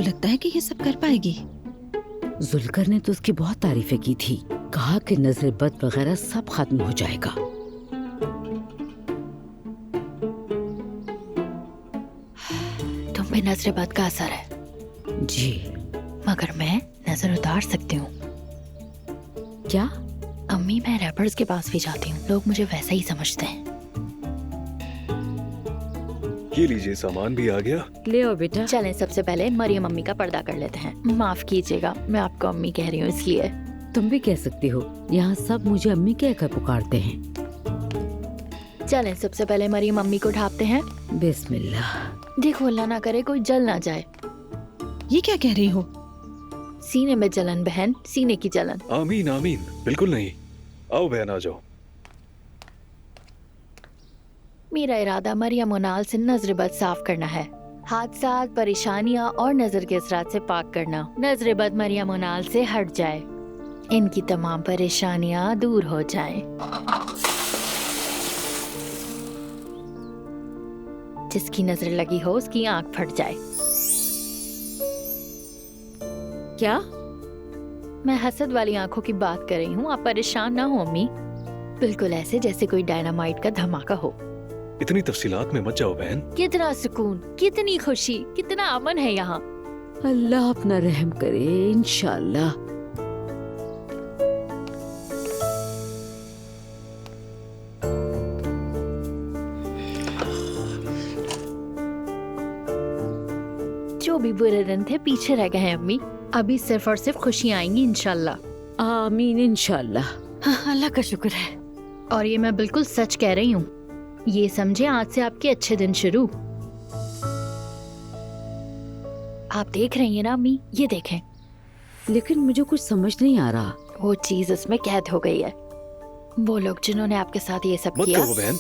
लगता है कि ये सब कर पाएगी? जुल्कर ने तो उसकी बहुत तारीफें की थी, कहा कि नजर बद वगैरह सब खत्म हो जाएगा। तुम पे नजर बद का असर है जी। मगर मैं नजर उतार सकती हूँ। क्या? अम्मी, मैं रैपर्स के पास भी जाती हूँ, लोग मुझे वैसा ही समझते हैं। ये लीजिए, सामान भी आ गया। ले आओ बेटा। चलें, सबसे पहले मरियम अम्मी का पर्दा कर लेते हैं। माफ कीजिएगा, मैं आपको अम्मी कह रही हूँ इसलिए। तुम भी कह सकती हो, यहाँ सब मुझे अम्मी कहकर पुकारते हैं। चलें, सबसे पहले मरियम अम्मी को ढापते हैं। बिस्मिल्लाह। देखो, अल्लाह ना करे कोई जल ना जाए। ये क्या कह रही हो? सीने में जलन बहन, सीने की जलन। आमीन आमीन, बिल्कुल नहीं। आओ बहन, आ जाओ। मेरा इरादा मरियम मोनाल से नजर बद साफ करना है, हादसात, परेशानियां और नजर के असरात से पाक करना। नजर बद मरियम मोनाल से हट जाए, इनकी तमाम परेशानियां दूर हो जाएं। जिसकी नजर लगी हो उसकी आंख फट जाए। क्या? मैं हसद वाली आंखों की बात कर रही हूँ, आप परेशान ना हो अम्मी। बिल्कुल ऐसे जैसे कोई डायनामाइट का धमाका हो। इतनी तफसीलात में मत जाओ बहन। कितना सुकून, कितनी खुशी, कितना अमन है यहाँ। अल्लाह अपना रहम करे, इंशाअल्लाह। जो भी बुरे दिन थे पीछे रह गए हैं अम्मी, अभी सिर्फ और सिर्फ खुशियाँ आएंगी इंशाल्लाह। आमीन इंशाअल्लाह। हाँ, अल्लाह का शुक्र है। और ये मैं बिल्कुल सच कह रही हूँ, ये समझे आज से आपके अच्छे दिन शुरू। आप देख रही हैं ना अम्मी, ये देखें। लेकिन मुझे कुछ समझ नहीं आ रहा। वो चीज उसमें कैद हो गई है। वो लोग जिन्होंने आपके साथ ये सब मत किया, कहो बहन,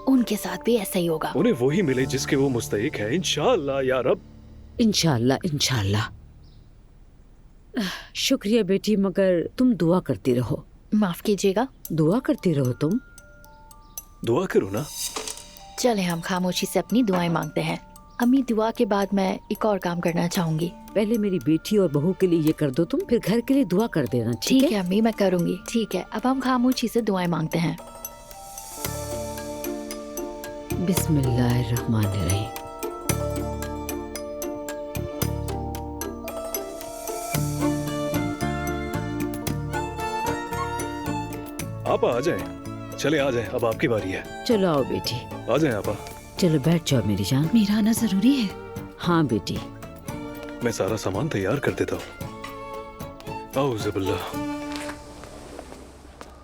उनके साथ भी ऐसा ही होगा। उन्हें वही मिले जिसके वो मुस्तहिक है, इंशाअल्लाह या रब। इंशाअल्लाह इंशाअल्लाह। शुक्रिया बेटी, मगर तुम दुआ करती रहो। माफ कीजिएगा। दुआ करती रहो तुम। दुआ करो ना। चले हम खामोशी से अपनी दुआएं मांगते हैं। अम्मी, दुआ के बाद मैं एक और काम करना चाहूंगी। पहले मेरी बेटी और बहू के लिए ये कर दो तुम, फिर घर के लिए दुआ कर देना। ठीक है अम्मी, मैं करूंगी। ठीक है, अब हम खामोशी से दुआएं मांगते हैं। बिस्मिल्लाहिर्रहमानिर्रहीम। आपा आ जाएं। चले आ जाएं, अब आपकी बारी है। चलो आओ बेटी। आ जाएं आपा। चलो बैठ जाओ मेरी जान। मेरा आना जरूरी है। हाँ बेटी। मैं सारा सामान तैयार कर देता हूँ। औज़ु बिल्लाह।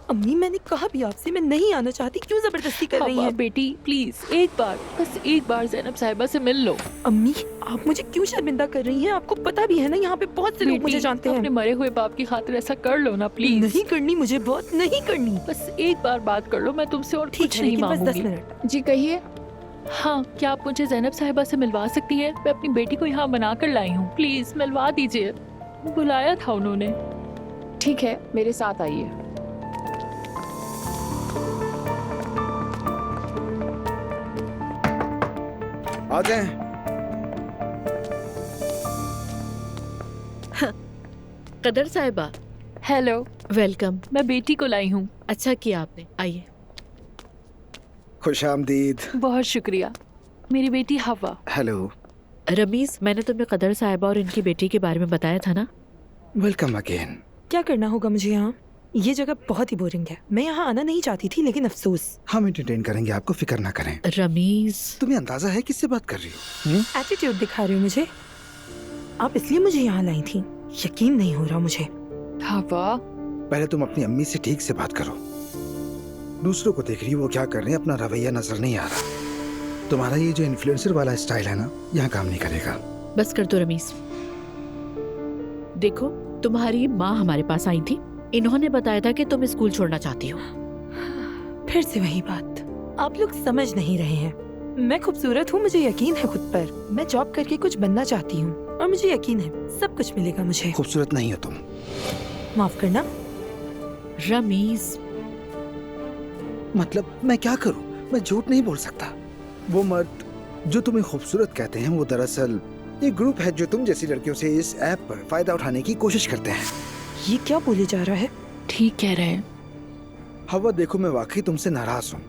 अम्मी, मैंने कहा भी आपसे मैं नहीं आना चाहती, क्यों जबरदस्ती कर रही हैं? बेटी प्लीज एक बार, बस एक बार ज़ैनब साहिबा से मिल लो। अम्मी, आप मुझे क्यों शर्मिंदा कर रही हैं? आपको पता भी है ना, यहाँ पे बहुत से लोग मुझे जानते हैं। अपने मरे हुए बाप की खातिर ऐसा कर लो ना प्लीज। नहीं करनी मुझे, बहुत नहीं करनी। बस एक बार बात कर लो, मैं तुमसे और ठीक कुछ है, नहीं लेकिन बस 10 मांगूंगी। मिनट। जी कहिए। हाँ, क्या आप मुझे ज़ैनब साहिबा से मिलवा सकती हैं? मैं अपनी बेटी को यहाँ बना कर लाई हूँ, प्लीज मिलवा दीजिए। बुलाया था उन्होंने। ठीक है, मेरे साथ आइए। आ जाएं। कदर साहिबा, हेलो, वेलकम। मैं बेटी को लाई हूँ। अच्छा किया आपने, आइए। खुश आमदीद। बहुत शुक्रिया। मेरी बेटी हवा। हेलो। रमीज, मैंने तुम्हें कदर साहिबा और इनकी बेटी के बारे में बताया था ना? Welcome again. क्या करना होगा मुझे यहाँ? ये जगह बहुत ही बोरिंग है। मैं यहाँ आना नहीं चाहती थी, लेकिन अफसोस। हम एंटरटेन करेंगे आपको, फिक्र ना करें। रमीज, तुम्हें अंदाजा है किससे बात कर रही हो? एटीट्यूड दिखा रही हो मुझे। आप इसलिए मुझे यहाँ लाई थी? यकीन नहीं हो रहा मुझे। हवा, पहले तुम अपनी अम्मी से ठीक से बात करो। दूसरों को देख रही हो वो क्या कर रहे हैं, अपना रवैया नजर नहीं आ रहा। तुम्हारा ये जो इन्फ्लुएंसर वाला स्टाइल है ना, यहाँ काम नहीं करेगा। बस कर दो रमीज। देखो, तुम्हारी माँ हमारे पास आई थी, इन्होंने बताया था कि तुम स्कूल छोड़ना चाहती हो। फिर से वही बात। आप लोग समझ नहीं रहे हैं। मैं खूबसूरत हूँ, मुझे यकीन है खुद पर। मैं जॉब करके कुछ बनना चाहती हूँ और मुझे यकीन है सब कुछ मिलेगा मुझे। खूबसूरत नहीं हो तुम। माफ करना। रमीज, मतलब मैं क्या करूँ? मैं झूठ नहीं बोल सकता। वो मर्द जो तुम्हें खूबसूरत कहते हैं वो दरअसल एक ग्रुप है जो तुम जैसी लड़कियों से इस ऐप पर फायदा उठाने की कोशिश करते हैं। ये क्या बोले जा रहा है? ठीक कह रहे हैं। हवा देखो, मैं वाकई तुमसे नाराज हूँ,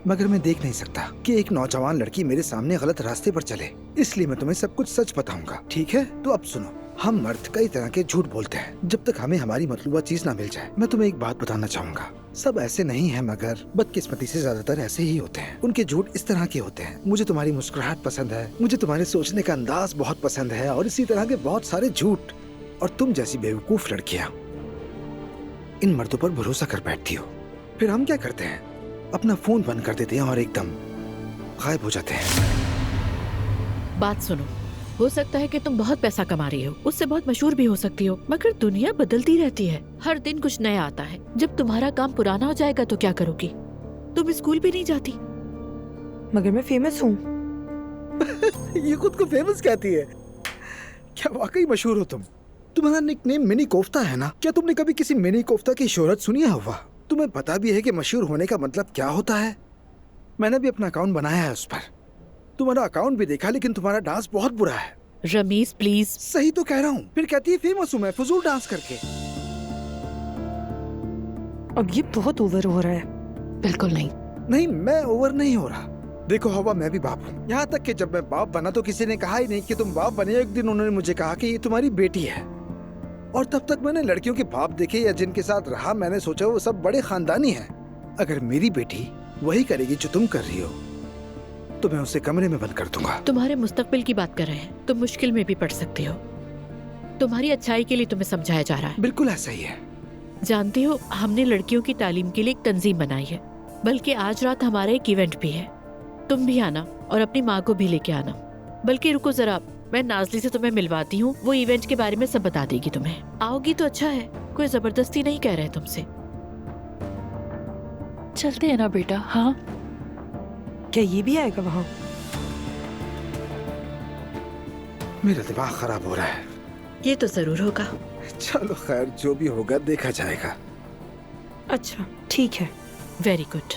मगर मैं देख नहीं सकता कि एक नौजवान लड़की मेरे सामने गलत रास्ते पर चले, इसलिए मैं तुम्हें सब कुछ सच बताऊंगा, ठीक है? तो अब सुनो, हम मर्द कई तरह के झूठ बोलते हैं जब तक हमें हमारी मतलूबा चीज ना मिल जाए। मैं तुम्हें एक बात बताना चाहूंगा, सब ऐसे नहीं है, मगर बदकिस्मती से ज्यादातर ऐसे ही होते हैं। उनके झूठ इस तरह के होते हैं, मुझे तुम्हारी मुस्कुराहट पसंद है, मुझे तुम्हारे सोचने का अंदाज बहुत पसंद है, और इसी तरह के बहुत सारे झूठ। और तुम जैसी बेवकूफ लड़कियां इन मर्दों पर भरोसा कर बैठती हो। फिर हम क्या करते हैं, अपना फोन बंद कर देते हैं और एकदम गायब हो जाते हैं। बात सुनो, हो सकता है कि तुम बहुत पैसा कमा रही हो, उससे बहुत मशहूर भी हो सकती हो, मगर दुनिया बदलती रहती है, हर दिन कुछ नया आता है। जब तुम्हारा काम पुराना हो जाएगा तो क्या करोगी? तुम स्कूल भी नहीं जाती। मगर मैं फेमस हूँ। ये खुद को फेमस कहती है, क्या वाकई मशहूर हो तुम? तुम्हारा निकनेम मिनी कोफ्ता है ना? क्या तुमने कभी किसी मिनी कोफ्ता की शोहरत सुनी है? हुआ तुम्हें पता भी है कि मशहूर होने का मतलब क्या होता है? मैंने भी अपना अकाउंट बनाया है, उस पर तुम्हारा अकाउंट भी देखा, लेकिन तुम्हारा डांस बहुत बुरा है। रमीज प्लीज। सही तो कह रहा हूँ, फिर कहती है फेमस हूँ मैं फजूल डांस करके। अब ये बहुत ओवर हो रहा है। बिल्कुल नहीं। नहीं, मैं ओवर नहीं हो रहा। देखो हवा, मैं भी बाप हूँ, यहाँ तक कि जब मैं बाप बना तो किसी ने कहा ही नहीं कि तुम बाप बने। एक दिन उन्होंने मुझे कहा कि ये तुम्हारी बेटी है, और तब तक मैंने लड़कियों के बाप देखे या जिनके साथ रहा, मैंने सोचा वो सब बड़े खानदानी हैं। अगर मेरी बेटी वही करेगी जो तुम कर रही हो तो मैं उसे कमरे में बंद कर दूंगा। तुम्हारे मुस्तकबिल की बात कर रहे हैं, तुम मुश्किल में भी पड़ सकती हो। तुम्हारी अच्छाई के लिए तुम्हें समझाया जा रहा है। बिल्कुल ऐसा ही है। जानती हो, हमने लड़कियों की तालीम के लिए एक तंजीम बनाई है, बल्कि आज रात हमारा एक इवेंट भी है। तुम भी आना और अपनी माँ को भी लेके आना। बल्कि रुको जरा, मैं नाजली से तुम्हें मिलवाती हूँ, वो इवेंट के बारे में सब बता देगी तुम्हें। आओगी तो अच्छा है, कोई जबरदस्ती नहीं कह रहे तुमसे। चलते हैं ना बेटा? हाँ। क्या ये भी आएगा वहाँ? मेरा दिमाग खराब हो रहा है। ये तो जरूर होगा। चलो खैर, जो भी होगा देखा जाएगा। अच्छा ठीक है। Very good.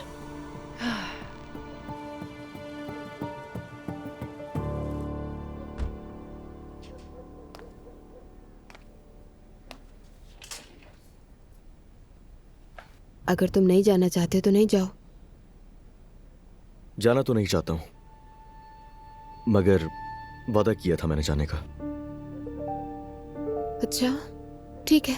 अगर तुम नहीं जाना चाहते तो नहीं जाओ। जाना तो नहीं चाहता हूं, मगर वादा किया था मैंने जाने का। अच्छा ठीक है।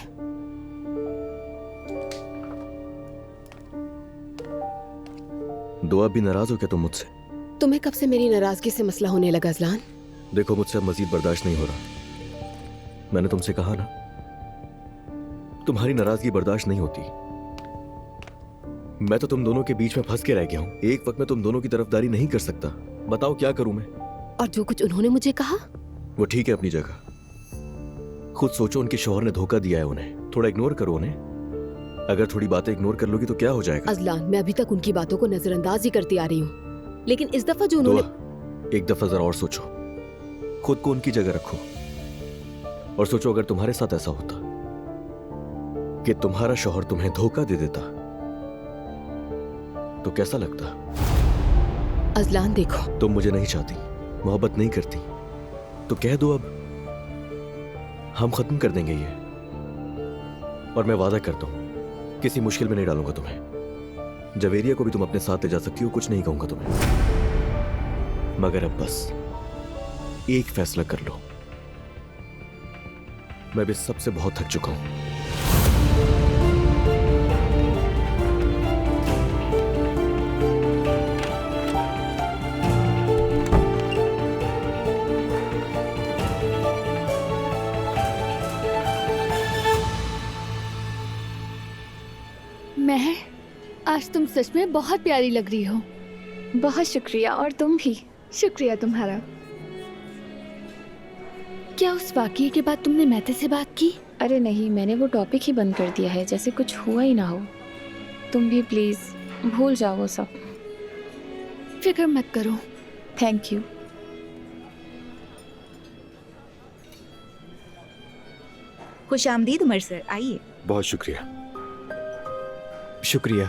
दुआ भी नाराज हो क्या तुम मुझसे? तुम्हें कब से मेरी नाराजगी से मसला होने लगा अज़लान? देखो, मुझसे अब मजीद बर्दाश्त नहीं हो रहा। मैंने तुमसे कहा ना, तुम्हारी नाराजगी बर्दाश्त नहीं होती। मैं तो तुम दोनों के बीच में फंस के रह गया हूँ। एक वक्त में तुम दोनों की तरफदारी नहीं कर सकता। बताओ क्या करूं मैं? और जो कुछ उन्होंने मुझे कहा वो ठीक है अपनी जगह। खुद सोचो, उनके शौहर ने धोखा दिया है उन्हें। थोड़ा इग्नोर करो उन्हें। अगर थोड़ी बातें इग्नोर कर लोगी तो क्या हो जाएगा? अज़लान, मैं अभी तक उनकी बातों को नजरअंदाज ही करती आ रही हूँ, लेकिन इस दफा जो उन्होंने... एक दफा जरा और सोचो, खुद को उनकी जगह रखो और सोचो अगर तुम्हारे साथ ऐसा होता कि तुम्हारा शौहर तुम्हें धोखा दे देता तो कैसा लगता? अज़लान देखो, तुम मुझे नहीं चाहती, मोहब्बत नहीं करती, तो कह दो अब हम खत्म कर देंगे ये। और मैं वादा करता हूं किसी मुश्किल में नहीं डालूंगा तुम्हें। जवेरिया को भी तुम अपने साथ ले जा सकती हो, कुछ नहीं कहूंगा तुम्हें। मगर अब बस एक फैसला कर लो। मैं भी सबसे बहुत थक चुका हूं। मैं, आज तुम सच में बहुत प्यारी लग रही हो। बहुत शुक्रिया। और तुम भी। शुक्रिया तुम्हारा। क्या उस वाकये के बाद तुमने मैथे से बात की? अरे नहीं, मैंने वो टॉपिक ही बंद कर दिया है, जैसे कुछ हुआ ही ना हो। तुम भी प्लीज भूल जाओ वो सब। फिक्र मत करो। Thank you. खुश आमदीद उमर सर, आइए। बहुत शुक्रिया। शुक्रिया।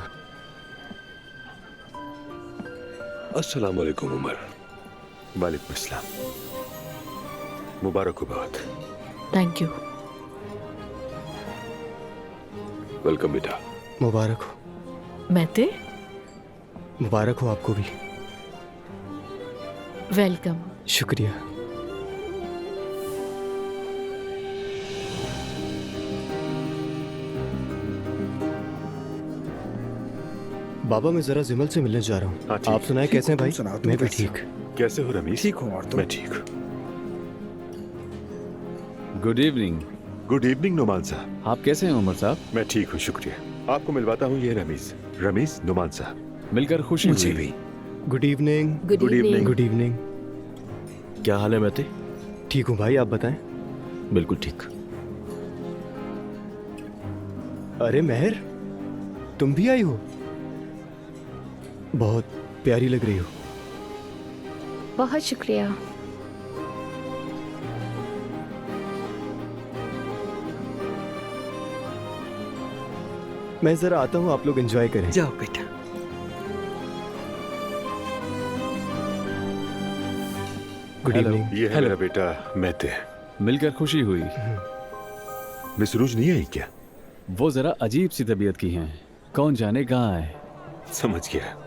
अस्सलाम वालेकुम उमर। वालेकुम अस्सलाम। मुबारक हो बहुत। Thank you. वेलकम बेटा। मुबारक हो। महते, मुबारक हो आपको भी। वेलकम। शुक्रिया। बाबा मैं जरा जिमल से मिलने जा रहा हूँ। हाँ, ठीक। आप सुनाए कैसे हैं भाई? तुम सुनाओ, तुम मैं भी कैसे ठीक। कैसे हो रमीज? ठीक हूँ, और तुम? मैं ठीक। Good evening. Good evening Numan साहब। आप कैसे हैं उमर साहब? मैं ठीक हूँ, शुक्रिया। आपको मिलवाता हूँ, ये रमीज। रमीज नुमान साहब। मिलकर खुशी मुझे हुई। भी। Good evening. Good evening. Good evening. क्या हाल है महते? ठीक हूँ भाई, आप बताएं। बिल्कुल ठीक। अरे महर, तुम भी आई हो? बहुत प्यारी लग रही हो। बहुत शुक्रिया। मैं जरा आता हूँ, आप लोग एंजॉय करें। जाओ बेटा। Good hello. इवनिंग। ये है मेरा बेटा महते। मिलकर खुशी हुई। मिस रूज नहीं आई क्या? वो जरा अजीब सी तबीयत की हैं, कौन जाने कहाँ है। समझ गया।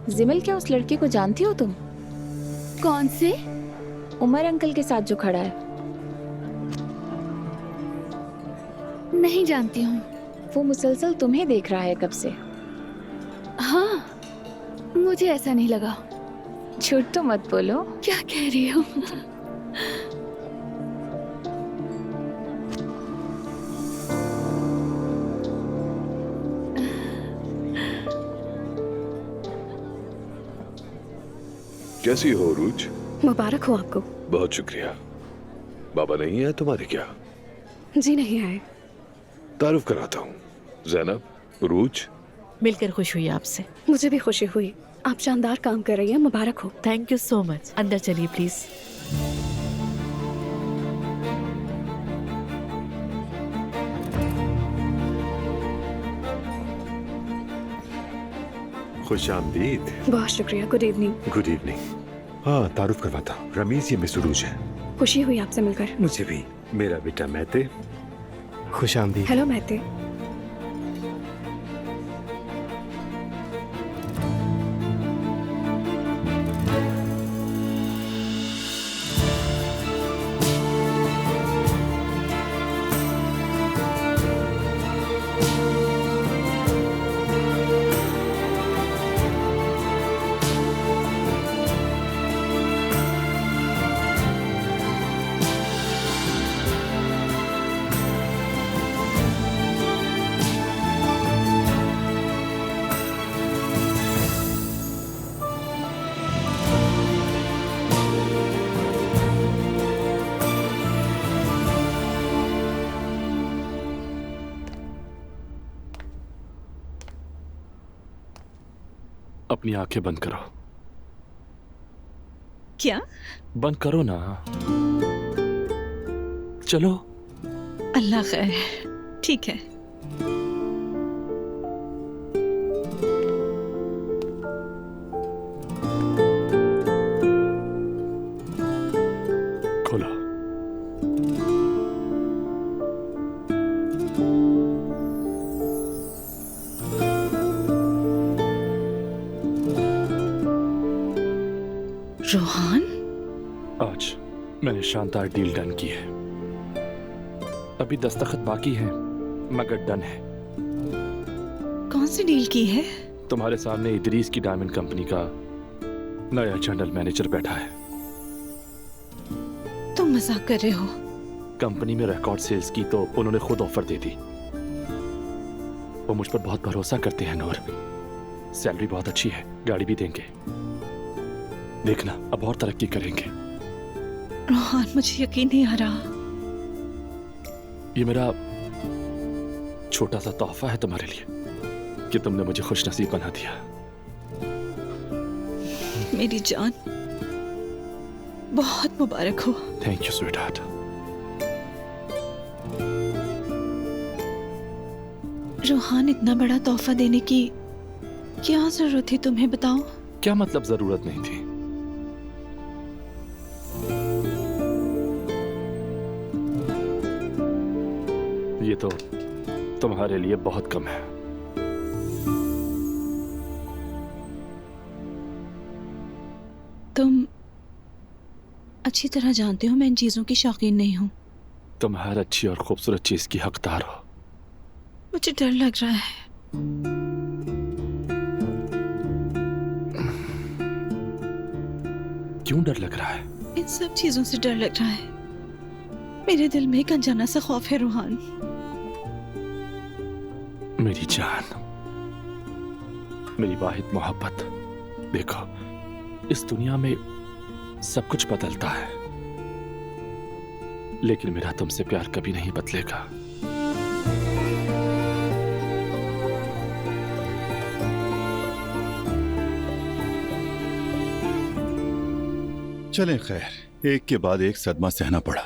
जिमल, क्या उस लड़के को जानती हो तुम? कौन से? उमर अंकल के साथ जो खड़ा है। नहीं जानती हूँ। वो मुसलसल तुम्हें देख रहा है कब से। हाँ, मुझे ऐसा नहीं लगा। झूठ तो मत बोलो। क्या कह रही हो? कैसी हो रूज? मुबारक हो आपको। बहुत शुक्रिया। बाबा नहीं है तुम्हारे क्या? जी नहीं आए। तारुफ कराता हूँ, जैनब, रूज। मिलकर खुश हुई आपसे। मुझे भी खुशी हुई। आप शानदार काम कर रही हैं, मुबारक हो। Thank you so much. अंदर चलिए प्लीज। खुश आमदीद। बहुत शुक्रिया। Good evening. Good evening. हाँ, तारुफ करवाता हूँ, रमीज ये मिस रूज है। खुशी हुई आपसे मिलकर। मुझे भी। मेरा बेटा महते। खुश आमदीद। हेलो महते। अपनी आंखें बंद करो। क्या? बंद करो ना। चलो। अल्लाह खैर। ठीक है। खोलो। रोहान, आज मैंने शानदार डील डन की है। अभी दस्तखत बाकी है, मगर डन है। कौन सी डील की है? तुम्हारे सामने इदरीस की डायमंड कंपनी का नया जनरल मैनेजर बैठा है। तुम मजाक कर रहे हो? कंपनी में रिकॉर्ड सेल्स की तो उन्होंने खुद ऑफर दे दी। वो मुझ पर बहुत भरोसा करते हैं नूर। सैलरी बहुत अच्छी है, गाड़ी भी देंगे। देखना, अब और तरक्की करेंगे। रोहान, मुझे यकीन नहीं आ रहा। ये मेरा छोटा सा तोहफा है तुम्हारे लिए कि तुमने मुझे खुश नसीब बना दिया। मेरी जान, बहुत मुबारक हो। Thank you sweetheart. रोहान, इतना बड़ा तोहफा देने की क्या जरूरत थी तुम्हें, बताओ? क्या मतलब जरूरत नहीं थी? ये तो तुम्हारे लिए बहुत कम है। तुम अच्छी तरह जानते हो मैं इन चीजों की शौकीन नहीं हूँ। तुम हर अच्छी और खूबसूरत चीज की हकदार हो। मुझे डर लग रहा है। क्यों डर लग रहा है? इन सब चीजों से डर लग रहा है। मेरे दिल में एक अनजाना सा खौफ है रोहान। मेरी जान, मेरी वाहिद मोहब्बत। देखो, इस दुनिया में सब कुछ बदलता है, लेकिन मेरा तुमसे प्यार कभी नहीं बदलेगा। चलें, खैर, एक के बाद एक सदमा सहना पड़ा,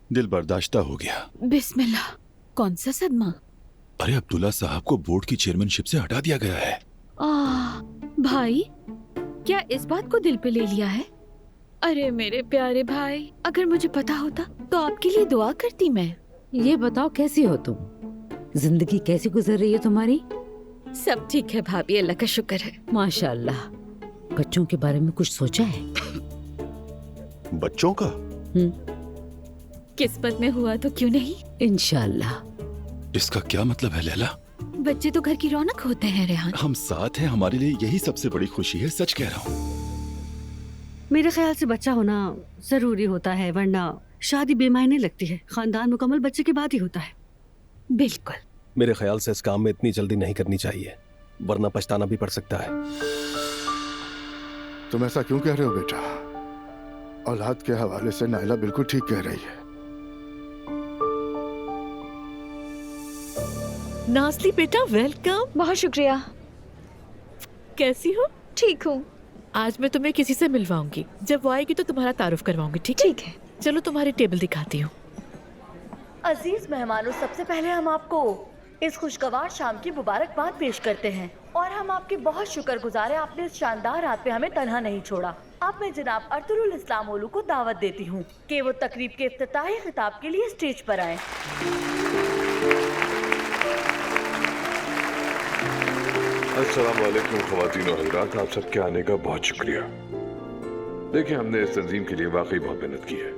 दिल बर्दाश्ता हो गया। बिस्मिल्लाह। कौन सा सदमा? अरे अब्दुल्ला साहब को बोर्ड की चेयरमैनशिप से हटा दिया गया है। भाई, क्या इस बात को दिल पे ले लिया है? अरे मेरे प्यारे भाई, अगर मुझे पता होता तो आपके लिए दुआ करती मैं। ये बताओ कैसी हो तुम? जिंदगी कैसी गुजर रही है तुम्हारी? सब ठीक है भाभी, अल्लाह का शुक्र है। माशाअल्लाह। बच्चों के बारे में कुछ सोचा है? बच्चों का? किस्मत में हुआ तो क्यों नहीं, इंशाअल्लाह। इसका क्या मतलब है लैला? बच्चे तो घर की रौनक होते हैं रेहान। हम साथ हैं, हमारे लिए यही सबसे बड़ी खुशी है, सच कह रहा हूँ। मेरे ख्याल से बच्चा होना जरूरी होता है, वरना शादी बेमायने लगती है। खानदान मुकम्मल बच्चे के बाद ही होता है। बिल्कुल। मेरे ख्याल से इस काम में इतनी जल्दी नहीं करनी चाहिए, वरना पछताना भी पड़ सकता है। तुम ऐसा क्यों कह रहे हो बेटा? औलाद के हवाले से नाइला बिल्कुल ठीक कह रही है। नाज़ली बेटा, वेलकम। बहुत शुक्रिया। कैसी हो? ठीक हूँ। आज मैं तुम्हें किसी से मिलवाऊंगी, जब वो आएगी तो तुम्हारा तारुफ करवाऊंगी, ठीक है? ठीक है। चलो तुम्हारी टेबल दिखाती हूँ। अजीज मेहमानों, सबसे पहले हम आपको इस खुशगवार शाम की मुबारकबाद पेश करते हैं और हम आपके बहुत शुक्रगुजार हैं, आपने इस शानदार रात पे हमें तन्हा नहीं छोड़ा। अब मैं जनाब अर्तुरुल इस्लाम ओलू को दावत देती हूँ कि वो तकरीब के इफ्तिताही खिताब के लिए स्टेज पर आए। अस्सलाम वालेकुम ख़वातीन और हज़रात, आप सबके आने का बहुत शुक्रिया। देखिए, हमने इस तंजीम के लिए वाकई बहुत मेहनत की है,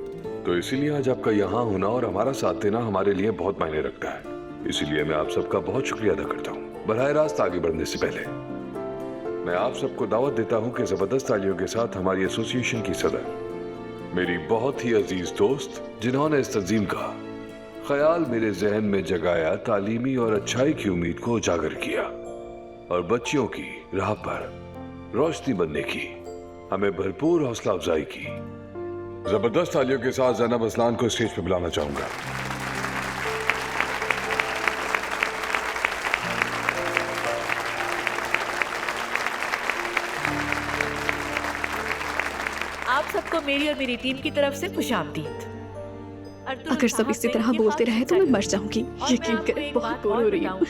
तो इसीलिए आज आपका यहाँ होना और हमारा साथ देना हमारे लिए बहुत मायने रखता है। इसीलिए मैं आप सबका बहुत शुक्रिया अदा करता हूँ। बराह रास्त आगे बढ़ने से पहले मैं आप सबको दावत देता हूँ कि ज़बरदस्त तालियों के साथ हमारी एसोसिएशन की सदर, मेरी बहुत ही अजीज दोस्त, जिन्होंने इस तंजीम का ख्याल मेरे जहन में जगाया, तालीमी और अच्छाई की उम्मीद को उजागर किया और बच्चियों की राह पर रोशनी बनने की हमें भरपूर हौसला अफजाई की। जबरदस्त तालियों के साथ ज़ैनब असलान को स्टेज पर बुलाना चाहूंगा। आप सबको मेरी और मेरी टीम की तरफ से खुशामदीद। अगर सब इसी तरह बोलते रहे तो मैं मर जाऊंगी, यकीन करें, बहुत बोर हो रही हूँ।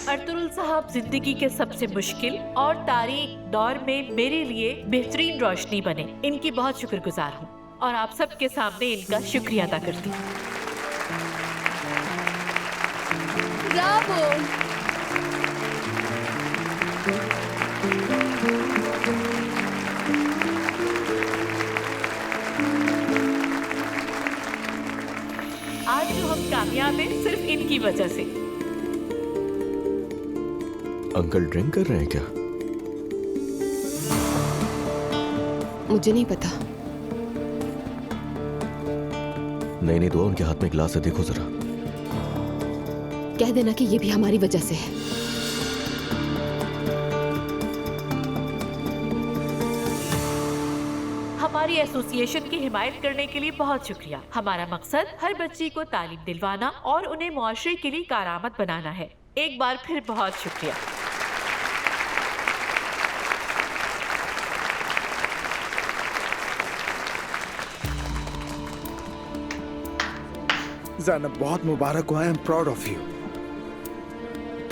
अर्तुरुल साहब जिंदगी के सबसे मुश्किल और तारीख दौर में मेरे लिए बेहतरीन रोशनी बने, इनकी बहुत शुक्रगुजार हूँ और आप सबके सामने इनका शुक्रिया अदा करती हूँ। आज जो हम कामयाब हैं सिर्फ इनकी वजह से। अंकल ड्रिंक कर रहे हैं क्या? मुझे नहीं पता। नहीं दुआ, उनके हाथ में गिलास है, देखो जरा। कह देना कि ये भी हमारी वजह से है। हमारी एसोसिएशन की हिमायत करने के लिए बहुत शुक्रिया। हमारा मकसद हर बच्ची को तालीम दिलवाना और उन्हें मुआशरे के लिए कारआमद बनाना है। एक बार फिर बहुत शुक्रिया। ज़ैनब, बहुत मुबारक हो, I am proud of you.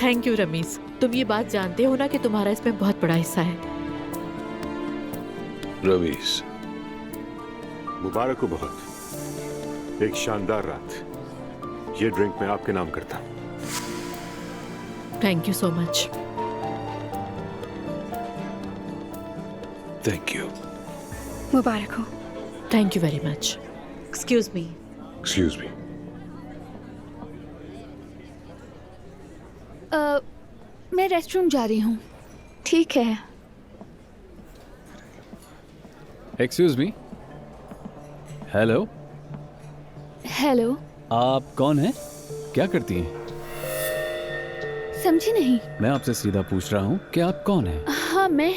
Thank you Rameez. तुम ये बात जानते हो ना कि तुम्हारा इसमें बहुत बड़ा हिस्सा है। रवीज, मुबारक हो बहुत। एक शानदार रात। ये ड्रिंक मैं आपके नाम करता हूँ। Thank you so much. Thank you. मुबारक हो। Thank you very much. Excuse me. Excuse me. मैं रेस्टरूम जा रही हूँ। ठीक है। Excuse me. हेलो। हेलो। आप कौन हैं? क्या करती हैं? समझी नहीं। मैं आपसे सीधा पूछ रहा हूँ कि आप कौन हैं? हाँ, मैं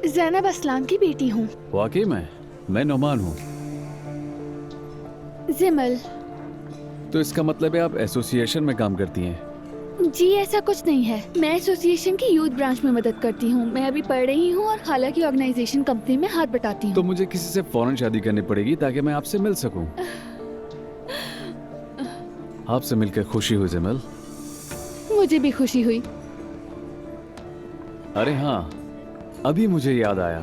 ज़ैनब असलान की बेटी हूँ। वाकई में? मैं नोमान हूँ। जिमल। तो इसका मतलब है आप एसोसिएशन में काम करती हैं? जी ऐसा कुछ नहीं है। मैं एसोसिएशन की यूथ ब्रांच में मदद करती हूँ। मैं अभी पढ़ रही हूँ और खाला की ऑर्गेनाइजेशन कंपनी में हाथ बटाती हूँ। तो मुझे किसी से फौरन शादी करनी पड़ेगी ताकि मैं आपसे मिल सकूं। आपसे मिलकर खुशी हुई जिमल। मुझे भी खुशी हुई। अरे हाँ, अभी मुझे याद आया,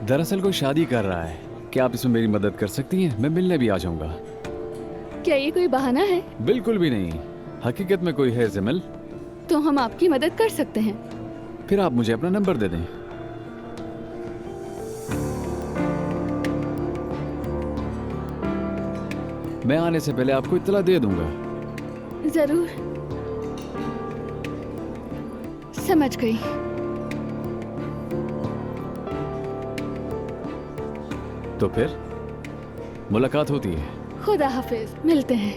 दरअसल कोई शादी कर रहा है। क्या आप इसमें मेरी मदद कर सकती हैं? मैं मिलने भी आ जाऊंगा। क्या ये कोई बहाना है? बिल्कुल भी नहीं, हकीकत में कोई है जिमल। तो हम आपकी मदद कर सकते हैं। फिर आप मुझे अपना नंबर दे दें। मैं आने से पहले आपको इत्तला दे दूंगा। जरूर। समझ गई। तो फिर मुलाकात होती है। खुदा हाफिज, मिलते हैं।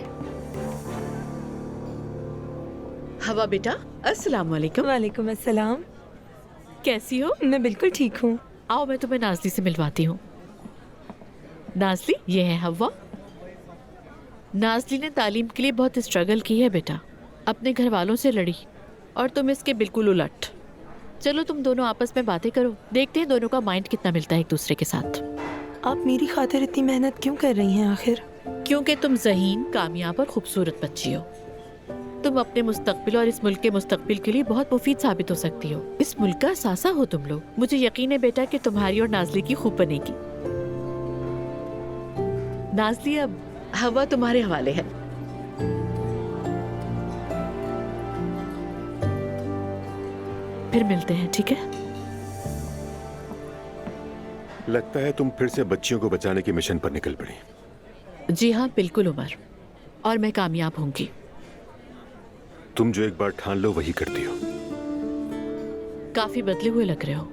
हवा बेटा, अस्सलाम वालेकुम। वालेकुम अस्सलाम। कैसी हो? मैं बिल्कुल ठीक हूँ। आओ मैं तुम्हें नाज़ली से मिलवाती हूँ। नाज़ली, ये है हवा। नाज़ली ने तालीम के लिए बहुत स्ट्रगल की है बेटा, अपने घर वालों से लड़ी और तुम इसके बिल्कुल उलट। चलो तुम दोनों आपस में बातें करो, देखते हैं दोनों का माइंड कितना मिलता है एक दूसरे के साथ। आप मेरी खातिर इतनी मेहनत क्यों कर रही हैं आखिर? क्योंकि तुम ज़हीन, कामयाब और खूबसूरत बच्ची हो। तुम अपने मुस्तकबिल और इस मुल्क के मुस्तकबिल के लिए बहुत मुफीद साबित हो सकती हो। इस मुल्क का सासा हो तुम लोग। मुझे यकीन है बेटा कि तुम्हारी और नाज़ली की खूब बनेगी। नाज़ली, अब हवा तुम्हारे हवाले है। फिर मिलते हैं, ठीक है? लगता है तुम फिर से बच्चियों को बचाने के मिशन पर निकल पड़ी। जी हाँ, बिल्कुल उमर, और मैं कामयाब होंगी। तुम जो एक बार ठान लो वही करती हो। काफी बदले हुए लग रहे हो।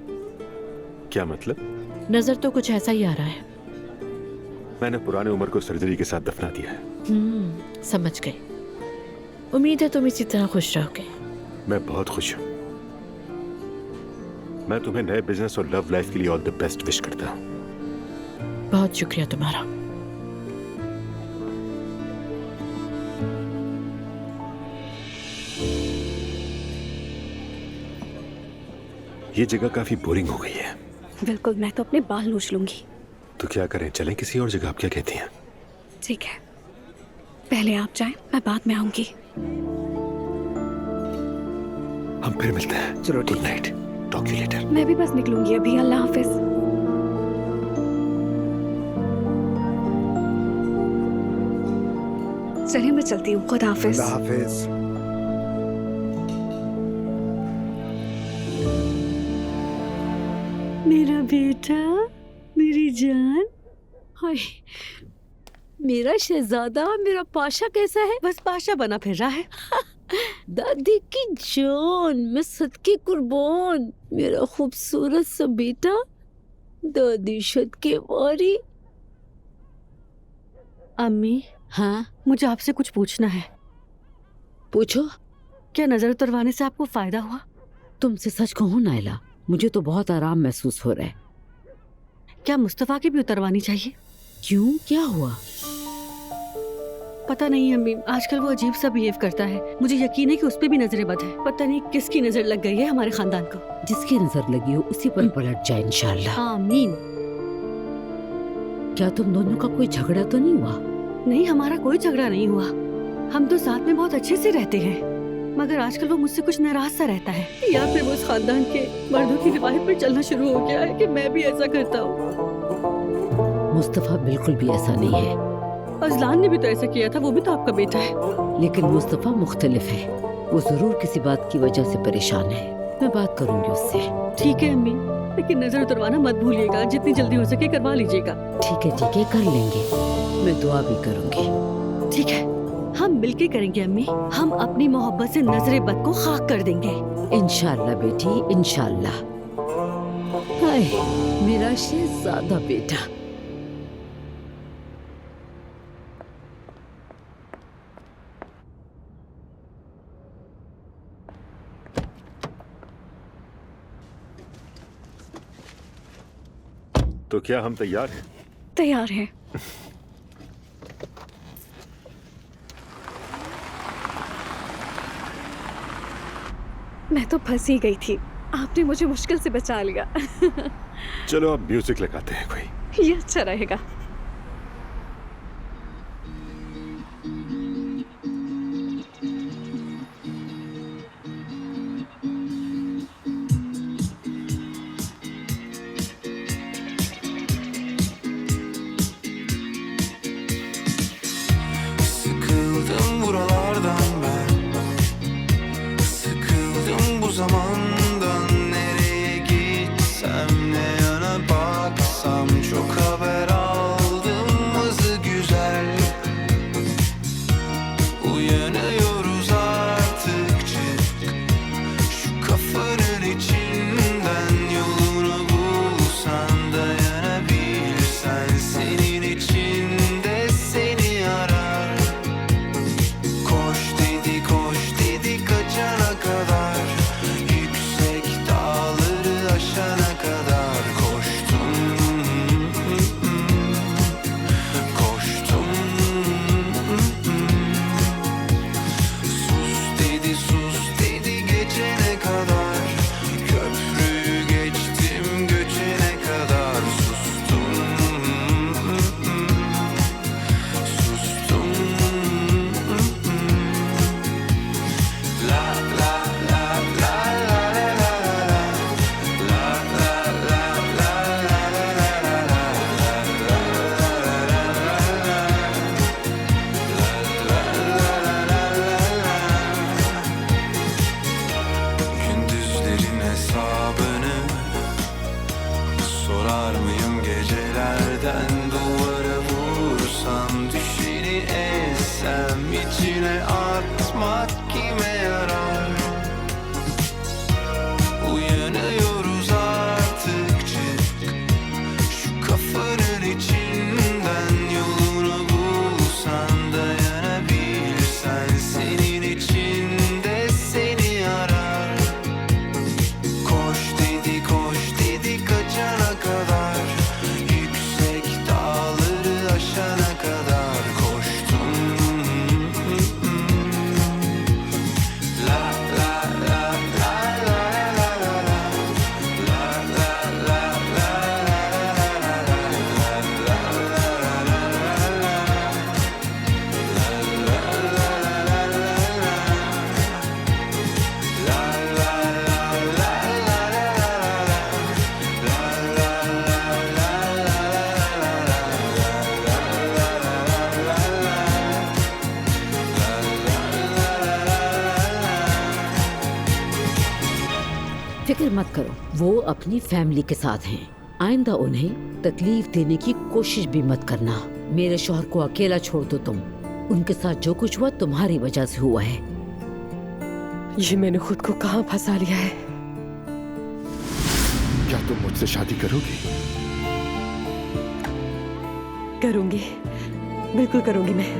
क्या मतलब? नजर तो कुछ ऐसा ही आ रहा है। मैंने पुराने उम्र को सर्जरी के साथ दफना दिया है। समझ गई। उम्मीद है तुम इसी तरह खुश रहोगे। मैं बहुत खुश हूँ। मैं तुम्हें नए बिजनेस और लव लाइफ के लिए ऑल द बेस्ट विश करता हूँ। बहुत शुक्रिया तुम्हारा। ये जगह काफी बोरिंग हो गई है। बिल्कुल, मैं तो अपने बाल नोच लूंगी। तो क्या करें, चलें किसी और जगह? आप क्या कहती हैं? ठीक है, पहले आप जाएं, मैं बाद में आऊंगी। हम फिर मिलते हैं। चलो, good night, talk you later. मैं भी बस निकलूंगी अभी। अल्लाह हाफिज। चलिए मैं चलती हूँ। खुदा हाफिज। अल्लाह हाफिज। मेरा बेटा, मेरी जान, हाय मेरा शहजादा, मेरा पाशा कैसा है? बस पाशा बना फिर रहा है। दादी की जान, मैं सदके कुर्बान, मेरा खूबसूरत सा बेटा, दादी सदके वारी। अम्मी, हाँ मुझे आपसे कुछ पूछना है। पूछो। क्या नजर उतरवाने से आपको फायदा हुआ? तुमसे सच कहूँ नायला, मुझे तो बहुत आराम महसूस हो रहा है। क्या मुस्तफा की भी उतरवानी चाहिए? क्यों, क्या हुआ? पता नहीं अम्मी, आजकल वो अजीब सा बिहेव करता है। मुझे यकीन है कि उस पे भी नजर बद है। पता नहीं किसकी नजर लग गई है हमारे खानदान को। जिसकी नजर लगी हो उसी पर पलट जाए इंशाल्लाह। आमीन। क्या तुम दोनों का कोई झगड़ा तो नहीं हुआ? नहीं, हमारा कोई झगड़ा नहीं हुआ। हम तो साथ में बहुत अच्छे से रहते हैं, मगर आजकल वो मुझसे कुछ नाराज सा रहता है, या फिर वो उस खानदान के मर्दों की रिवायत पर चलना शुरू हो गया है कि मैं भी ऐसा करता हूँ। मुस्तफा बिल्कुल भी ऐसा नहीं है। अजलान ने भी तो ऐसा किया था, वो भी तो आपका बेटा है। लेकिन मुस्तफा मुख्तलिफ है, वो जरूर किसी बात की वजह से परेशान है। मैं बात करूंगी उससे। ठीक है अम्मी, लेकिन नजर उतरवाना मत भूलिएगा, जितनी जल्दी हो सके करवा लीजिएगा। ठीक है कर लेंगे, मैं दुआ भी करूंगी। ठीक है, हम मिलके करेंगे अम्मी। हम अपनी मोहब्बत से नजरे बद को खाक कर देंगे। इंशाल्लाह बेटी, इंशाल्लाह। हाय मेरा शहजादा बेटा। तो क्या हम तैयार हैं? तैयार हैं। मैं तो फंस ही गई थी, आपने मुझे मुश्किल से बचा लिया। चलो अब म्यूजिक लगाते हैं कोई। ये अच्छा रहेगा। Sıkıldım buralardan ben, sıkıldım bu zamandan. Nereye gitsem, ne yana baksam, çok haber aldım azı güzel. Uyanıyoruz artık, çık şu kafanın içinden. Yolunu bulsan, dayanabilsen, senin içinde seni arar. Koş dedi kaçana kadar, yüksek dağları aşana kadar koştum, koştum. Sus dedi geçene kadar, köprüyü geçtim göçene kadar sustum, sustum. La la la la la la la gündüzlerin hesabını sorar mıyım gecelerden? Duvara vursam, düşeni ezsem, içine atmak kime yarar? Uyanıyoruz artık, çık şu kafanın içinden. Yolunu bulsan, dayanabilsen, senin içinde seni arar. Koş dedi kaçana kadar, yüksek dağları aşana kadar koştum. La la la la la la la la फिक्र मत करो, वो अपनी family के साथ हैं। आइंदा उन्हें तकलीफ देने की कोशिश भी मत करना। मेरे शौहर को अकेला छोड़ दो तुम। उनके साथ जो कुछ हुआ तुम्हारी वजह से हुआ है। ये मैंने खुद को कहाँ फंसा लिया है। क्या तुम मुझसे शादी करोगी? करूंगी, बिल्कुल करूंगी मैं।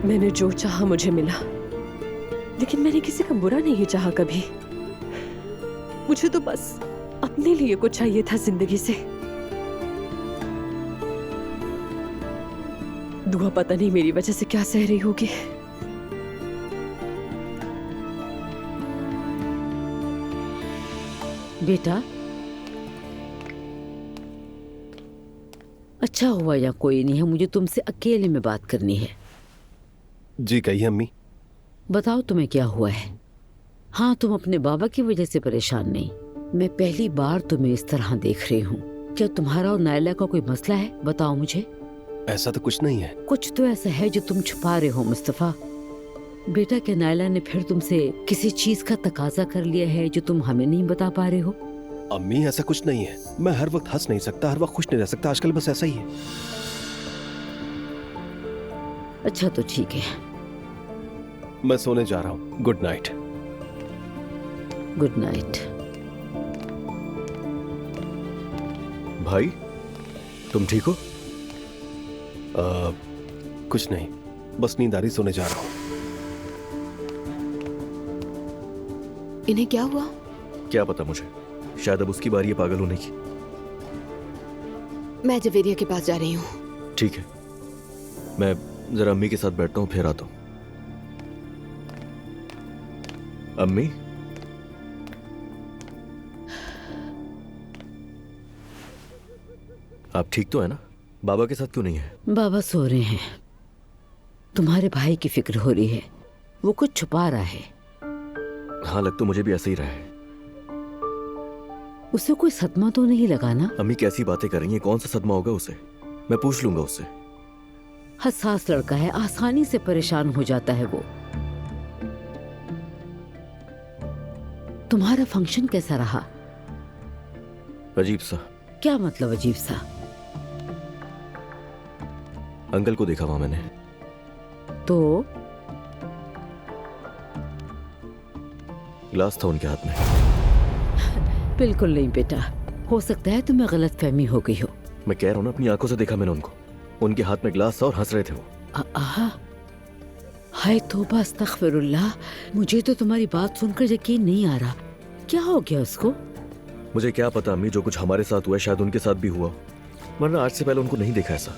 मैंने जो चाहा मुझे मिला। लेकिन मैंने किसी का बुरा नहीं चाहा कभी। मुझे तो बस अपने लिए कुछ चाहिए था जिंदगी से। दुआ पता नहीं मेरी वजह से क्या सह रही होगी। बेटा, अच्छा हुआ या कोई नहीं है, मुझे तुमसे अकेले में बात करनी है। जी कहिए अम्मी। बताओ तुम्हें क्या हुआ है? हाँ, तुम अपने बाबा की वजह से परेशान नहीं। मैं पहली बार तुम्हें इस तरह देख रही हूँ। क्या तुम्हारा और नायला का कोई मसला है? बताओ मुझे। ऐसा तो कुछ नहीं है। कुछ तो ऐसा है जो तुम छुपा रहे हो मुस्तफा। बेटा, क्या नायला ने फिर तुमसे किसी चीज का तकाजा कर लिया है जो तुम हमें नहीं बता पा रहे हो? अम्मी ऐसा कुछ नहीं है। मैं हर वक्त हंस नहीं सकता, हर वक्त खुश नहीं रह सकता। आजकल बस ऐसा ही है। अच्छा तो ठीक है, मैं सोने जा रहा हूँ। Good night. Good night. भाई, तुम ठीक हो? कुछ नहीं, बस नींद आ रही, सोने जा रहा हूँ। इन्हें क्या हुआ? क्या पता मुझे, शायद अब उसकी बारी है पागल होने की। मैं जवेरिया के पास जा रही हूँ। ठीक है, मैं जरा अम्मी के साथ बैठता हूँ, फिर आता हूँ। अम्मी, आप ठीक तो है ना? बाबा के साथ क्यों नहीं है? बाबा सो रहे हैं। तुम्हारे भाई की फिक्र हो रही है, वो कुछ छुपा रहा है। हाँ, लग तो मुझे भी ऐसा ही रहा है। उसे कोई सदमा तो नहीं लगा ना? अम्मी कैसी बातें कर रही हैं? कौन सा सदमा होगा उसे? मैं पूछ लूंगा उससे। हसास लड़का है, आसानी से परेशान हो जाता है वो। तुम्हारा फंक्शन कैसा रहा? अजीब सा। क्या मतलब अजीब सा? अंकल को देखा वहां मैंने। तो ग्लास था उनके हाथ में। बिल्कुल नहीं बेटा, हो सकता है तुम्हें गलतफहमी हो गई हो। मैं कह रहा हूं ना, अपनी आंखों से देखा मैंने उनको। उनके हाथ में ग्लास था और हंस रहे थे वो। हाय तौबा, अस्तगफिरुल्लाह। मुझे तो तुम्हारी बात सुनकर यकीन नहीं आ रहा। क्या हो गया उसको? मुझे क्या पता अम्मी, जो कुछ हमारे साथ हुआ शायद उनके साथ भी हुआ, वरना आज से पहले उनको नहीं देखा ऐसा।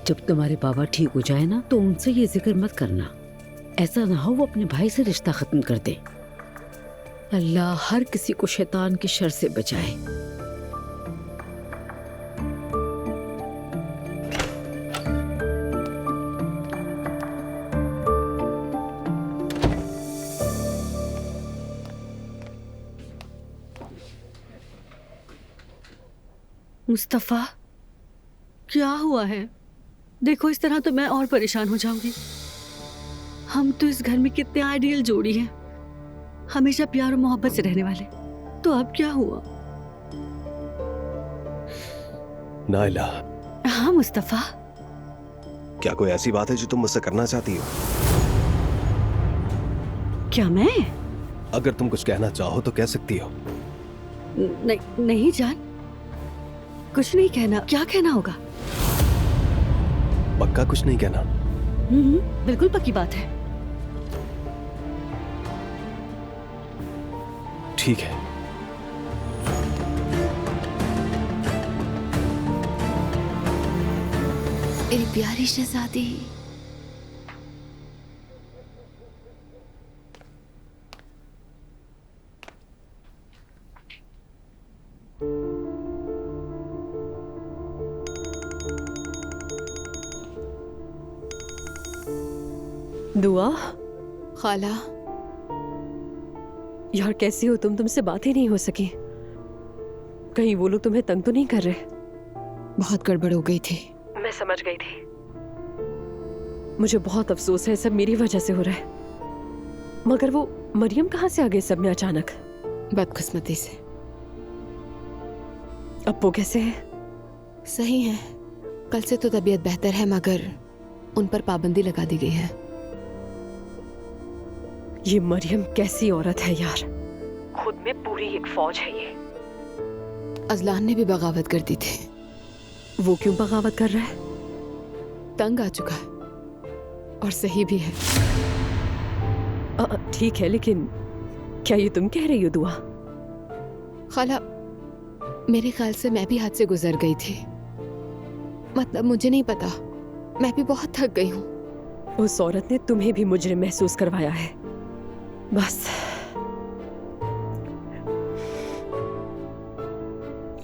जब तुम्हारे बाबा ठीक हो जाए ना, तो उनसे ये जिक्र मत करना। ऐसा ना हो वो अपने भाई से रिश्ता खत्म कर दे। अल्लाह हर किसी को शैतान के शर से बचाए। मुस्तफा, क्या हुआ है? देखो, इस तरह तो मैं और परेशान हो जाऊंगी। हम तो इस घर में कितने आइडियल जोड़ी हैं, हमेशा प्यार और मोहब्बत से रहने वाले। तो अब क्या हुआ? नायला। हाँ मुस्तफा। क्या कोई ऐसी बात है जो तुम मुझसे करना चाहती हो? क्या मैं? अगर तुम कुछ कहना चाहो तो कह सकती हो। नहीं जान, कुछ नहीं कहना। क्या कहना होगा? पक्का कुछ नहीं कहना? बिल्कुल पक्की बात है। ठीक है। मेरी प्यारी शहजादी। दुआ। खाला। यार कैसी हो तुम? तुमसे बात ही नहीं हो सकी। कहीं वो लोग तुम्हें तंग तो नहीं कर रहे? बहुत गड़बड़ हो गई थी। मैं समझ गई थी। मुझे बहुत अफसोस है, सब मेरी वजह से हो रहा है। मगर वो मरियम कहाँ से आ गई सब में अचानक? बदकिस्मती से। अब वो कैसे है? सही है, कल से तो तबीयत बेहतर है, मगर उन पर पाबंदी लगा दी गई है। ये मरियम कैसी औरत है यार, खुद में पूरी एक फौज है ये। अजलान ने भी बगावत कर दी थी। वो क्यों बगावत कर रहा है? तंग आ चुका है, और सही भी है। ठीक है, लेकिन क्या ये तुम कह रही हो दुआ? खाला, मेरे ख्याल से मैं भी हद से गुजर गई थी। मतलब मुझे नहीं पता, मैं भी बहुत थक गई हूँ। उस औरत ने तुम्हें भी मुजरिम महसूस करवाया है। बस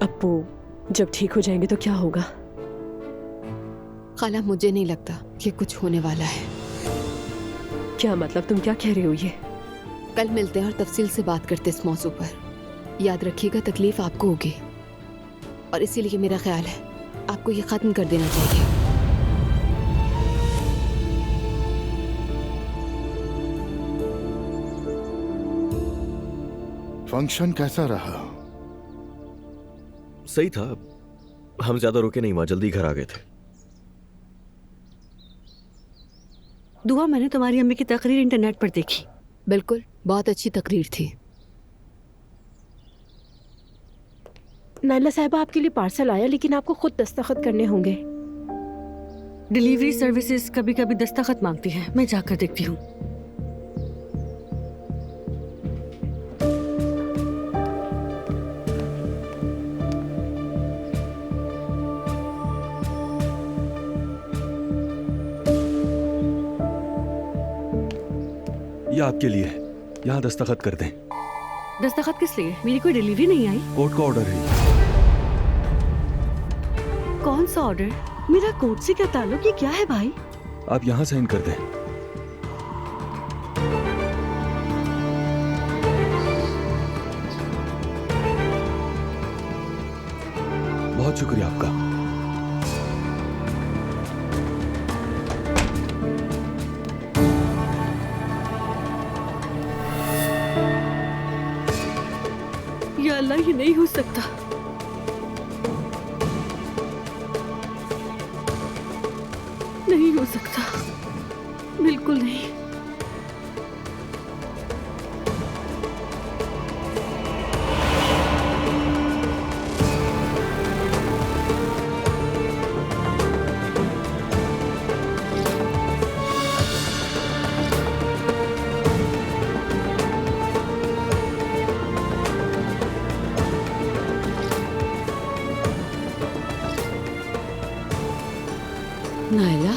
अब वो जब ठीक हो जाएंगे तो क्या होगा? खाला, मुझे नहीं लगता कि कुछ होने वाला है। क्या मतलब, तुम क्या कह रहे हो ये? कल मिलते हैं और तफसील से बात करते इस मौजू पर। याद रखिएगा, तकलीफ आपको होगी और इसीलिए मेरा ख्याल है आपको ये खत्म कर देना चाहिए। फंक्शन कैसा रहा? सही था, हम ज्यादा रुके नहीं, वहां जल्दी घर आ गए थे। दुआ, मैंने तुम्हारी अम्मी की तकरीर इंटरनेट पर देखी। बिल्कुल, बहुत अच्छी तकरीर थी। नाइला साहिबा, आपके लिए पार्सल आया, लेकिन आपको खुद दस्तखत करने होंगे। डिलीवरी सर्विसेज कभी कभी दस्तखत मांगती है। मैं जाकर देखती हूँ। ये आपके लिए, यहाँ दस्तखत कर दें। दस्तखत किस लिए? मेरी कोई डिलीवरी नहीं आई। कोर्ट का ऑर्डर है। कौन सा ऑर्डर? मेरा कोर्ट से क्या ताल्लुक? ये क्या है भाई? आप यहाँ साइन कर दें। बहुत शुक्रिया आपका। या अल्लाह, ये नहीं हो सकता। नहीं हो सकता, बिल्कुल नहीं। नाइला,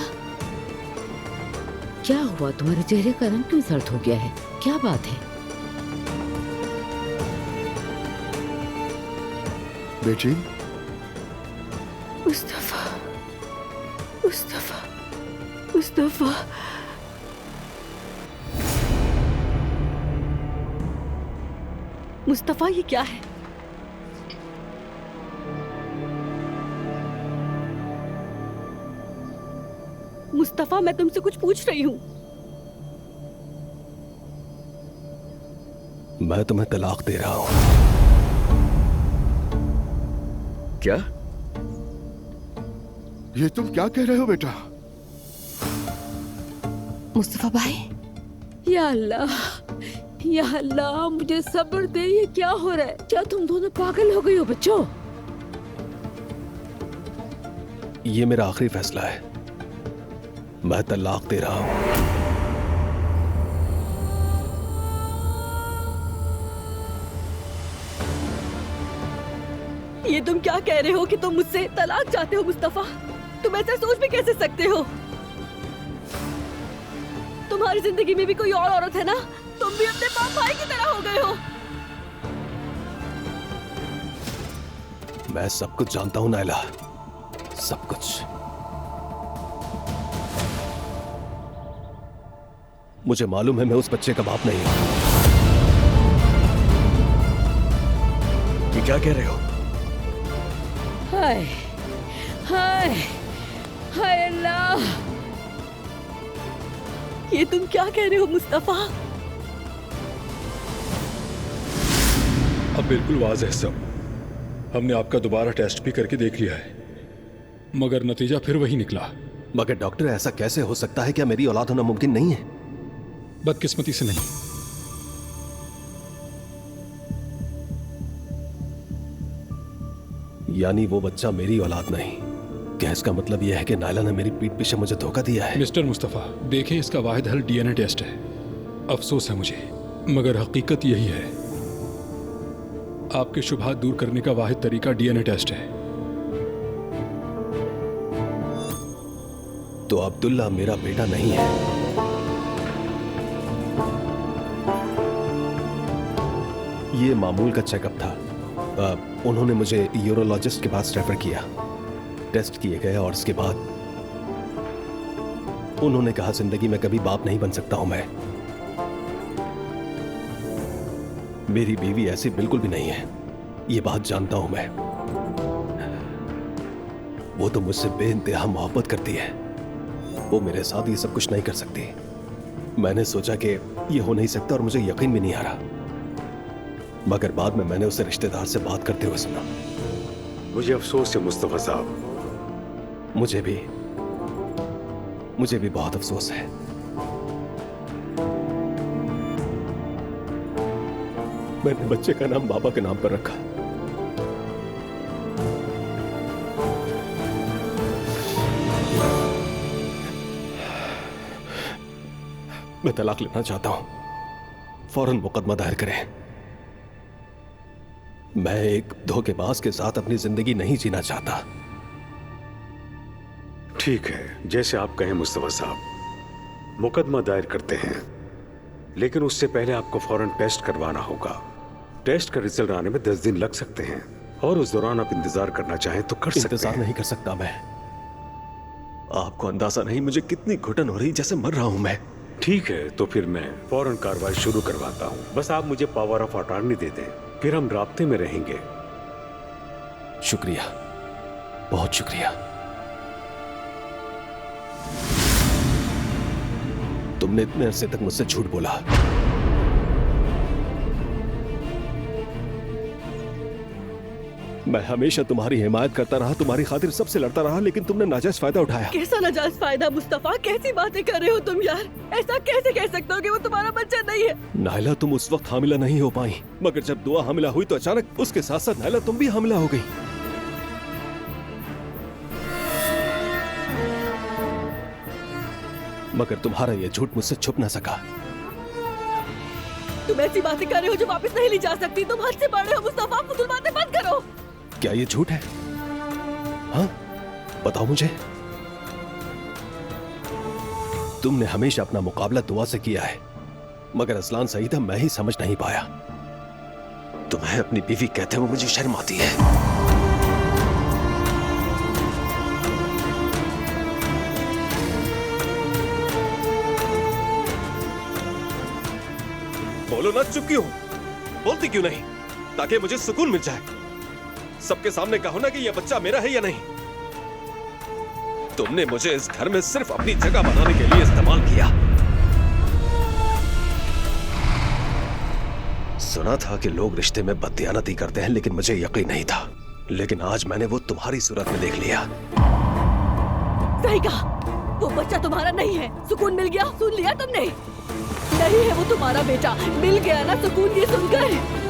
क्या हुआ? तुम्हारे चेहरे का रंग क्यों सर्द हो गया है? क्या बात है? बेटी, मुस्तफा, मुस्तफा, मुस्तफा। मुस्तफा, ये क्या है? मुस्तफा, मैं तुमसे कुछ पूछ रही हूँ। मैं तुम्हें तलाक दे रहा हूँ। क्या? ये तुम क्या कह रहे हो बेटा? मुस्तफा भाई, या अल्लाह, या अल्लाह, मुझे सब्र दे। ये क्या हो रहा है? क्या तुम दोनों पागल हो गई हो बच्चों? ये मेरा आखिरी फैसला है। मैं तलाक दे रहा हूं। ये तुम क्या कह रहे हो कि तुम मुझसे तलाक चाहते हो? मुस्तफा, तुम ऐसा सोच भी कैसे सकते हो? तुम्हारी जिंदगी में भी कोई और औरत है ना? तुम भी अपने बाप भाई की तरह हो गए हो। मैं सब कुछ जानता हूं नाइला, सब कुछ। मुझे मालूम है मैं उस बच्चे का बाप नहीं हूं। ये क्या कह रहे हो? हाय हाय हाय अल्लाह, ये तुम क्या कह रहे हो मुस्तफा? अब बिल्कुल वाज़ेह सब। हमने आपका दोबारा टेस्ट भी करके देख लिया है, मगर नतीजा फिर वही निकला। मगर डॉक्टर, ऐसा कैसे हो सकता है? क्या मेरी औलाद होना मुमकिन नहीं है? बदकिस्मती से नहीं। यानी वो बच्चा मेरी औलाद नहीं। क्या इसका मतलब यह है कि नायला ने मेरी पीठ पीछे मुझे धोखा दिया है? मिस्टर मुस्तफा, देखें, इसका वाहिद हल डीएनए टेस्ट है। अफसोस है मुझे, मगर हकीकत यही है। आपके शुबहात दूर करने का वाहिद तरीका डीएनए टेस्ट है। तो अब्दुल्ला मेरा बेटा नहीं है। ये मामूल का चेकअप था। उन्होंने मुझे यूरोलॉजिस्ट के पास रेफर किया। टेस्ट किए गए और उसके बाद उन्होंने कहा जिंदगी में कभी बाप नहीं बन सकता हूं मैं। मेरी बीवी ऐसी बिल्कुल भी नहीं है, ये बात जानता हूं मैं। वो तो मुझसे बेइंतहा मोहब्बत करती है। वो मेरे साथ ये सब कुछ नहीं कर सकती। मैंने सोचा कि ये हो नहीं सकता और मुझे यकीन भी नहीं आ रहा, मगर बाद में मैंने उसे रिश्तेदार से बात करते हुए सुना। मुझे अफसोस है मुस्तफा साहब। मुझे भी बहुत अफसोस है। मैंने बच्चे का नाम बाबा के नाम पर रखा। मैं तलाक लेना चाहता हूं। फौरन मुकदमा दायर करें। मैं एक धोखेबाज के साथ अपनी जिंदगी नहीं जीना चाहता। ठीक है, जैसे आप कहें मुस्तफा साहब, मुकदमा दायर करते हैं, लेकिन उससे पहले आपको फौरन टेस्ट करवाना होगा। टेस्ट का रिजल्ट आने में 10 दिन लग सकते हैं, और उस दौरान आप इंतजार करना चाहें तो कर सकते हैं। इंतजार नहीं कर सकता मैं। आपको अंदाजा नहीं मुझे कितनी घुटन हो रही, जैसे मर रहा हूं मैं। ठीक है, तो फिर मैं फौरन कार्रवाई शुरू करवाता हूं। बस आप मुझे पावर ऑफ अटॉर्नी दे दें, फिर हम राब्ते में रहेंगे। शुक्रिया, बहुत शुक्रिया। तुमने इतने अरसे तक मुझसे झूठ बोला। मैं हमेशा तुम्हारी हिमायत करता रहा, तुम्हारी खातिर सबसे लड़ता रहा, लेकिन तुमने नाजायज फायदा उठाया। कैसा नाजायज फायदा मुस्तफा? कैसी बातें कर रहे हो तुम यार? ऐसा कैसे कह सकते हो कि वो तुम्हारा बच्चा नहीं है? नायला, तुम उस वक्त हामिला नहीं हो पाई, मगर जब दुआ हामिला हुई तो अचानक उसके साथ साथ नायला तुम भी हामिला हो गई। मगर तुम्हारा यह झूठ मुझसे छुप ना सका। तुम ऐसी बातें कर रहे हो जो वापस नहीं ली जा सकती। तुम हद से बड़े हो मुस्तफा, फुजूल बातें बंद करो। क्या ये झूठ है? हाँ, बताओ मुझे। तुमने हमेशा अपना मुकाबला दुआ से किया है, मगर असलान सही था, मैं ही समझ नहीं पाया। तुम्हें अपनी बीवी कहते हुए मुझे शर्म आती है। बोलो ना, चुप क्यों? बोलती क्यों नहीं, ताकि मुझे सुकून मिल जाए। सबके सामने कहो ना कि यह बच्चा मेरा है या नहीं। तुमने मुझे इस घर में सिर्फ अपनी जगह बनाने के लिए इस्तेमाल किया। सुना था कि लोग रिश्ते में बददियानती करते हैं, लेकिन मुझे यकीन नहीं था। लेकिन आज मैंने वो तुम्हारी सूरत में देख लिया। सही कहा, वो बच्चा तुम्हारा नहीं है। सुकून मिल गया, सुन लिया तुमने? नहीं है वो तुम्हारा बेटा। मिल गया ना सुकून ये सुनकर?